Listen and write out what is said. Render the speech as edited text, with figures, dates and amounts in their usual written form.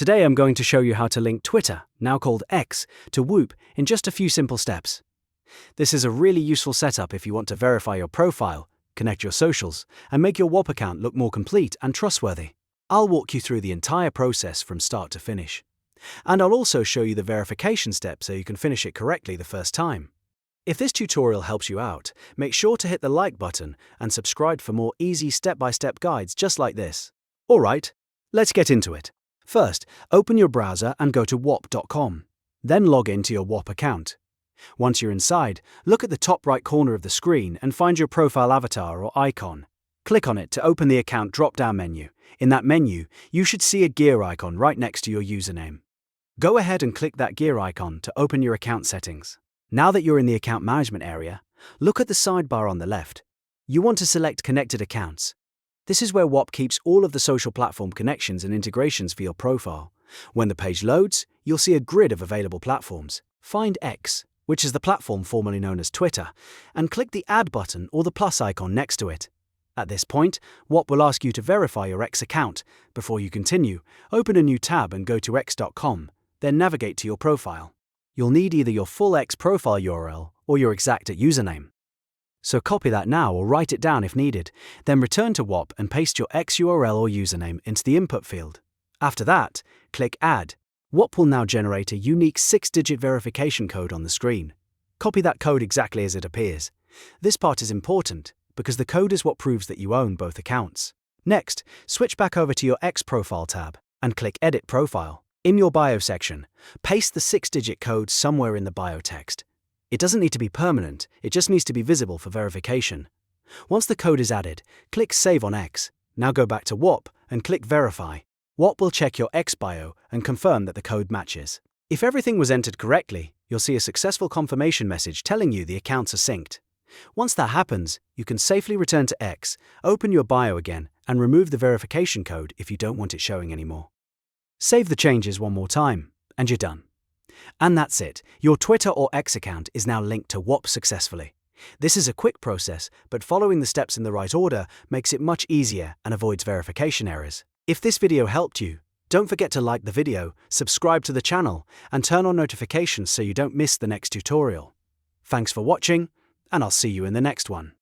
Today I'm going to show you how to link Twitter, now called X, to Whop in just a few simple steps. This is a really useful setup if you want to verify your profile, connect your socials, and make your Whop account look more complete and trustworthy. I'll walk you through the entire process from start to finish. And I'll also show you the verification step so you can finish it correctly the first time. If this tutorial helps you out, make sure to hit the like button and subscribe for more easy step-by-step guides just like this. Alright, let's get into it. First, open your browser and go to whop.com. Then log into your Whop account. Once you're inside, look at the top right corner of the screen and find your profile avatar or icon. Click on it to open the account drop-down menu. In that menu, you should see a gear icon right next to your username. Go ahead and click that gear icon to open your account settings. Now that you're in the account management area, look at the sidebar on the left. You want to select Connected Accounts. This is where Whop keeps all of the social platform connections and integrations for your profile. When the page loads, you'll see a grid of available platforms. Find X, which is the platform formerly known as Twitter, and click the Add button or the plus icon next to it. At this point, Whop will ask you to verify your X account. Before you continue, open a new tab and go to x.com. Then navigate to your profile. You'll need either your full X profile URL or your exact username. So copy that now or write it down if needed, then return to Whop and paste your X URL or username into the input field. After that, click Add. Whop will now generate a unique 6-digit verification code on the screen. Copy that code exactly as it appears. This part is important because the code is what proves that you own both accounts. Next, switch back over to your X profile tab and click Edit Profile. In your bio section, paste the 6-digit code somewhere in the bio text. It doesn't need to be permanent, it just needs to be visible for verification. Once the code is added, click Save on X. Now go back to Whop and click Verify. Whop will check your X bio and confirm that the code matches. If everything was entered correctly, you'll see a successful confirmation message telling you the accounts are synced. Once that happens, you can safely return to X, open your bio again, and remove the verification code if you don't want it showing anymore. Save the changes one more time, and you're done. And that's it. Your Twitter or X account is now linked to Whop successfully. This is a quick process, but following the steps in the right order makes it much easier and avoids verification errors. If this video helped you, don't forget to like the video, subscribe to the channel, and turn on notifications so you don't miss the next tutorial. Thanks for watching, and I'll see you in the next one.